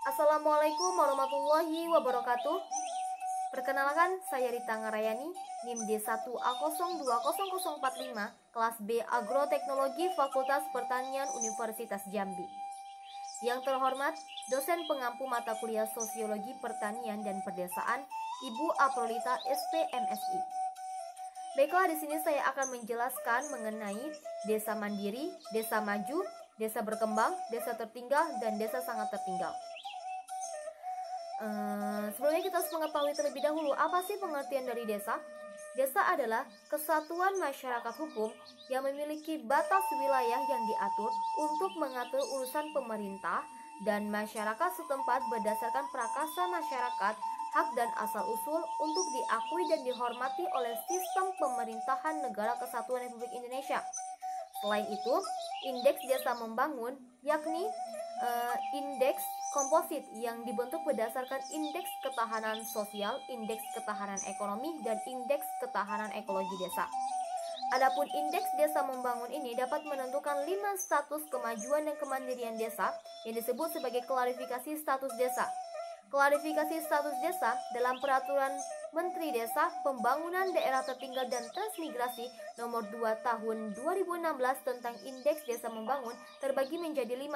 Assalamualaikum warahmatullahi wabarakatuh. Perkenalkan, saya Rita Ngarayani, NIM D1A020045, kelas B Agroteknologi Fakultas Pertanian Universitas Jambi. Yang terhormat, dosen pengampu mata kuliah Sosiologi Pertanian dan Perdesaan, Ibu Aprolita SPMSI. Baiklah, di sini saya akan menjelaskan mengenai desa mandiri, desa maju, desa berkembang, desa tertinggal, dan desa sangat tertinggal. Sebelumnya kita harus mengetahui terlebih dahulu apa sih pengertian dari desa. Desa adalah kesatuan masyarakat hukum yang memiliki batas wilayah yang diatur untuk mengatur urusan pemerintah dan masyarakat setempat berdasarkan prakarsa masyarakat, hak dan asal-usul untuk diakui dan dihormati oleh sistem pemerintahan Negara Kesatuan Republik Indonesia. Selain itu, indeks desa membangun yakni indeks komposit yang dibentuk berdasarkan indeks ketahanan sosial, indeks ketahanan ekonomi, dan indeks ketahanan ekologi desa. Adapun indeks desa membangun ini dapat menentukan 5 status kemajuan dan kemandirian desa yang disebut sebagai klarifikasi status desa. Klarifikasi status desa dalam peraturan Menteri Desa, Pembangunan Daerah Tertinggal dan Transmigrasi nomor 2 tahun 2016 tentang indeks desa membangun terbagi menjadi 5.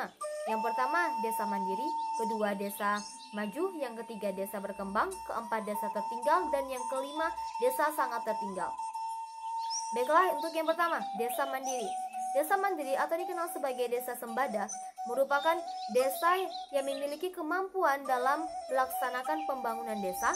Yang pertama, desa mandiri, kedua desa maju, yang ketiga desa berkembang, keempat desa tertinggal, dan yang kelima desa sangat tertinggal. Baiklah, untuk yang pertama, desa mandiri. Desa mandiri atau dikenal sebagai desa sembada merupakan desa yang memiliki kemampuan dalam melaksanakan pembangunan desa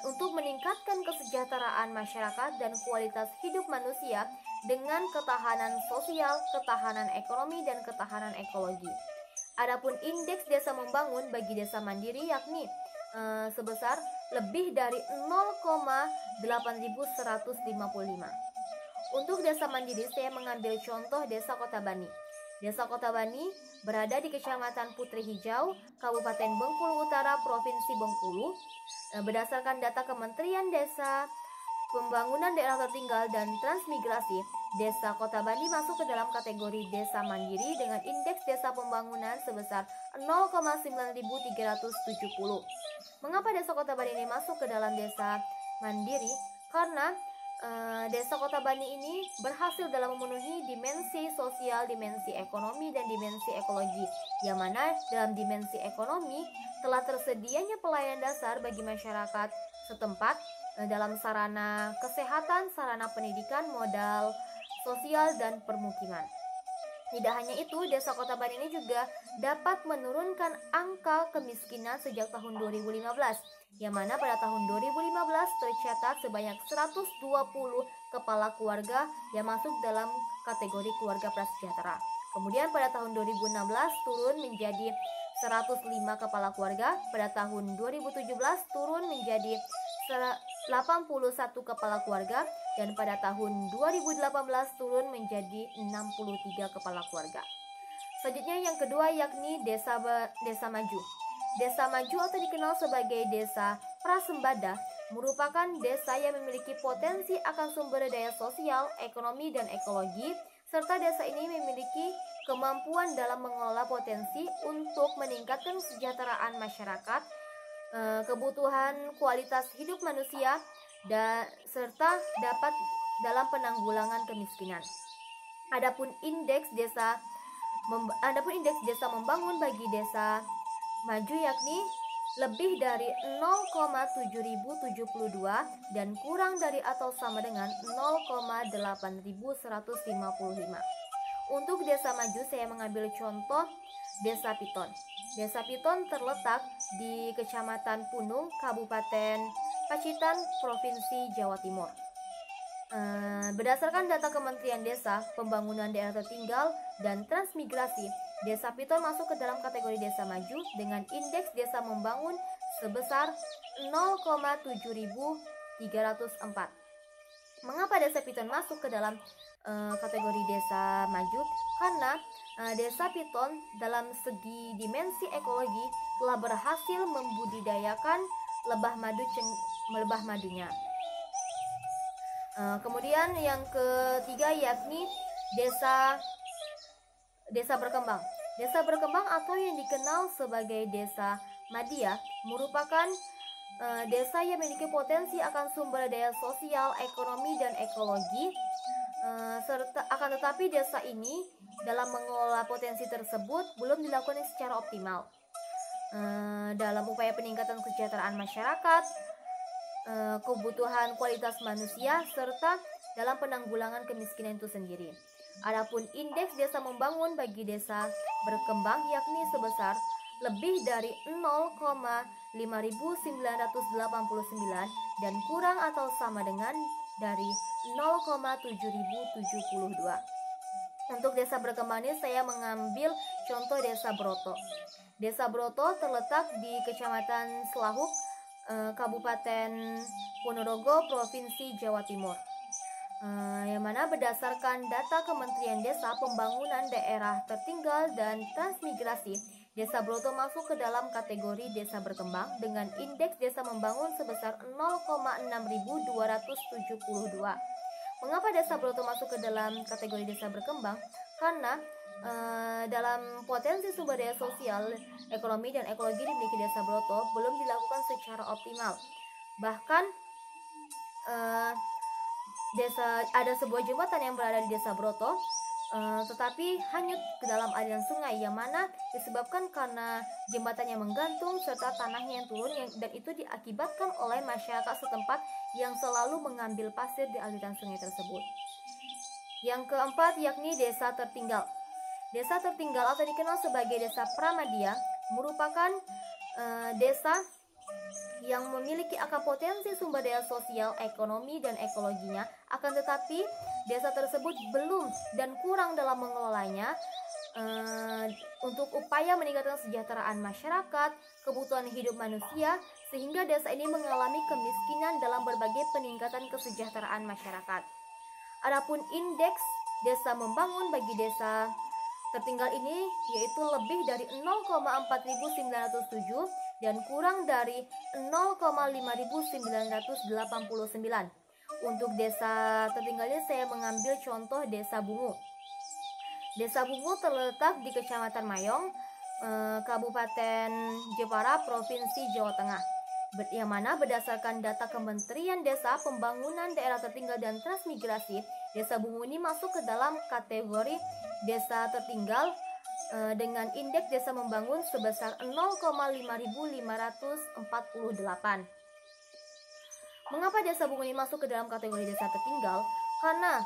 untuk meningkatkan kesejahteraan masyarakat dan kualitas hidup manusia dengan ketahanan sosial, ketahanan ekonomi, dan ketahanan ekologi. Adapun indeks desa membangun bagi desa mandiri yakni sebesar lebih dari 0,8155. Untuk desa mandiri saya mengambil contoh desa Kota Bani. Desa Kota Bani berada di Kecamatan Putri Hijau, Kabupaten Bengkulu Utara, Provinsi Bengkulu. Berdasarkan data Kementerian Desa, Pembangunan Daerah Tertinggal dan Transmigrasi, Desa Kota Bani masuk ke dalam kategori desa mandiri dengan indeks desa pembangunan sebesar 0,9370. Mengapa Desa Kota Bani ini masuk ke dalam desa mandiri? Karena Desa Kota Bani ini berhasil dalam memenuhi dimensi sosial, dimensi ekonomi, dan dimensi ekologi, yang mana dalam dimensi ekonomi telah tersedianya pelayanan dasar bagi masyarakat setempat dalam sarana kesehatan, sarana pendidikan, modal sosial, dan permukiman. Tidak hanya itu, Desa Kota Bani ini juga dapat menurunkan angka kemiskinan sejak tahun 2015, yang mana pada tahun 2015 tercatat sebanyak 120 kepala keluarga yang masuk dalam kategori keluarga prasejahtera. Kemudian pada tahun 2016 turun menjadi 105 kepala keluarga, pada tahun 2017 turun menjadi 81 kepala keluarga, dan pada tahun 2018 turun menjadi 63 kepala keluarga. Selanjutnya yang kedua yakni desa maju. Desa maju atau dikenal sebagai desa prasembada merupakan desa yang memiliki potensi akan sumber daya sosial, ekonomi, dan ekologi, serta desa ini memiliki kemampuan dalam mengelola potensi untuk meningkatkan kesejahteraan masyarakat, kebutuhan kualitas hidup manusia, dan serta dapat dalam penanggulangan kemiskinan. Adapun indeks desa membangun bagi desa maju yakni lebih dari 0,7072 dan kurang dari atau sama dengan 0,8155. Untuk desa maju saya mengambil contoh Desa Piton. Desa Piton terletak di Kecamatan Punung, Kabupaten Pacitan, Provinsi Jawa Timur. Berdasarkan data Kementerian Desa, Pembangunan Daerah Tertinggal, dan Transmigrasi, Desa Piton masuk ke dalam kategori desa maju dengan indeks desa membangun sebesar 0,7304. Mengapa Desa Piton masuk ke dalam kategori desa maju? Karena Desa Piton dalam segi dimensi ekologi telah berhasil membudidayakan lebah madunya. Kemudian yang ketiga yakni desa berkembang. Desa berkembang atau yang dikenal sebagai desa madya merupakan desa yang memiliki potensi akan sumber daya sosial, ekonomi, dan ekologi. Serta akan tetapi desa ini dalam mengelola potensi tersebut belum dilakukan secara optimal. Dalam upaya peningkatan kesejahteraan masyarakat, kebutuhan kualitas manusia, serta dalam penanggulangan kemiskinan itu sendiri. Adapun indeks desa membangun bagi desa berkembang yakni sebesar lebih dari 0,5989 dan kurang atau sama dengan dari 0,7072. Untuk desa berkembang ini saya mengambil contoh desa Broto. Desa Broto terletak di Kecamatan Selahuk, Kabupaten Ponorogo, Provinsi Jawa Timur. Yang mana berdasarkan data Kementerian Desa, Pembangunan Daerah Tertinggal dan Transmigrasi, Desa Broto masuk ke dalam kategori desa berkembang dengan indeks desa membangun sebesar 0,6272. Mengapa Desa Broto masuk ke dalam kategori desa berkembang? Karena dalam potensi sumber daya sosial, ekonomi, dan ekologi dimiliki Desa Broto belum dilakukan secara optimal. Bahkan ada sebuah jembatan yang berada di Desa Broto, tetapi hanyut ke dalam aliran sungai, yang mana disebabkan karena jembatannya menggantung serta tanahnya yang turun, dan itu diakibatkan oleh masyarakat setempat yang selalu mengambil pasir di aliran sungai tersebut. Yang keempat yakni desa tertinggal. Desa tertinggal atau dikenal sebagai desa pramadya merupakan desa yang memiliki akan potensi sumber daya sosial, ekonomi, dan ekologinya, akan tetapi desa tersebut belum dan kurang dalam mengelolanya untuk upaya meningkatkan kesejahteraan masyarakat, kebutuhan hidup manusia, sehingga desa ini mengalami kemiskinan dalam berbagai peningkatan kesejahteraan masyarakat. Adapun indeks desa membangun bagi desa tertinggal ini yaitu lebih dari 0,4907 dan kurang dari 0,5989. Untuk desa tertinggal ini saya mengambil contoh Desa Bungu. Desa Bungu terletak di Kecamatan Mayong, Kabupaten Jepara, Provinsi Jawa Tengah. Yang mana berdasarkan data Kementerian Desa, Pembangunan Daerah Tertinggal dan Transmigrasi, Desa Bungu ini masuk ke dalam kategori desa tertinggal dengan indeks desa membangun sebesar 0,5548. Mengapa Desa Bungu ini masuk ke dalam kategori desa tertinggal? Karena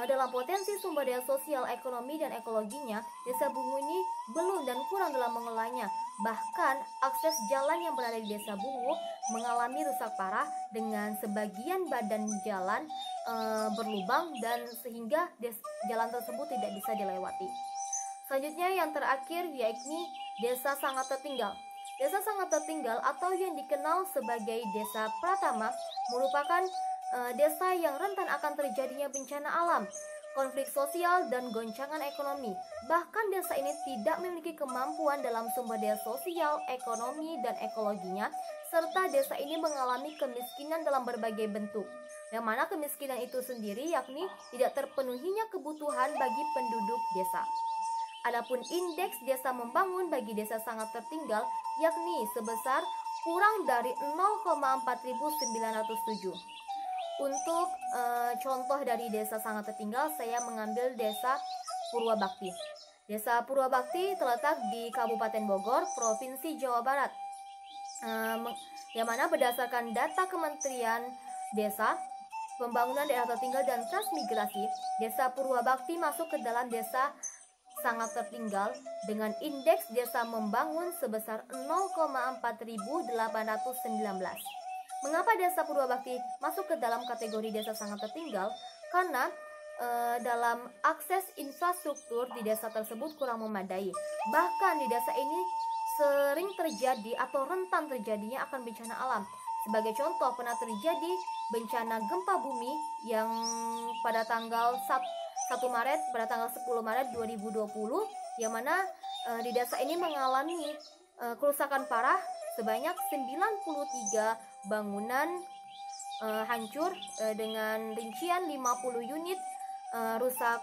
dalam potensi sumber daya sosial, ekonomi, dan ekologinya, Desa Bungu ini belum dan kurang dalam mengelolanya. Bahkan akses jalan yang berada di Desa Bungu mengalami rusak parah dengan sebagian badan jalan berlubang dan sehingga jalan tersebut tidak bisa dilewati. Selanjutnya yang terakhir yakni desa sangat tertinggal. Desa sangat tertinggal atau yang dikenal sebagai desa pratama merupakan desa yang rentan akan terjadinya bencana alam, konflik sosial, dan goncangan ekonomi. Bahkan desa ini tidak memiliki kemampuan dalam sumber daya sosial, ekonomi, dan ekologinya, serta desa ini mengalami kemiskinan dalam berbagai bentuk. Yang mana kemiskinan itu sendiri yakni tidak terpenuhinya kebutuhan bagi penduduk desa. Adapun indeks desa membangun bagi desa sangat tertinggal yakni sebesar kurang dari 0,4907. Untuk contoh dari desa sangat tertinggal, saya mengambil desa Purwabakti. Desa Purwabakti terletak di Kabupaten Bogor, Provinsi Jawa Barat. Yang mana berdasarkan data Kementerian Desa, Pembangunan Daerah Tertinggal dan Transmigrasi, Desa Purwabakti masuk ke dalam desa sangat tertinggal dengan indeks desa membangun sebesar 0,4819. Mengapa Desa Purwabakti masuk ke dalam kategori desa sangat tertinggal? Karena dalam akses infrastruktur di desa tersebut kurang memadai. Bahkan di desa ini sering terjadi atau rentan terjadinya akan bencana alam. Sebagai contoh, pernah terjadi bencana gempa bumi yang pada tanggal 1 Maret, pada tanggal 10 Maret 2020, yang mana di desa ini mengalami kerusakan parah sebanyak 93 bangunan hancur dengan rincian 50 unit rusak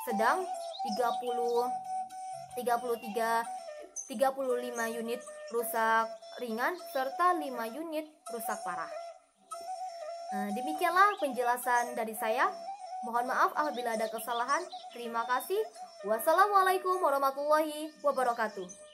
sedang, 30 35 unit rusak ringan serta 5 unit rusak parah. Demikianlah penjelasan dari saya. Mohon maaf apabila ada kesalahan. Terima kasih. Wassalamualaikum warahmatullahi wabarakatuh.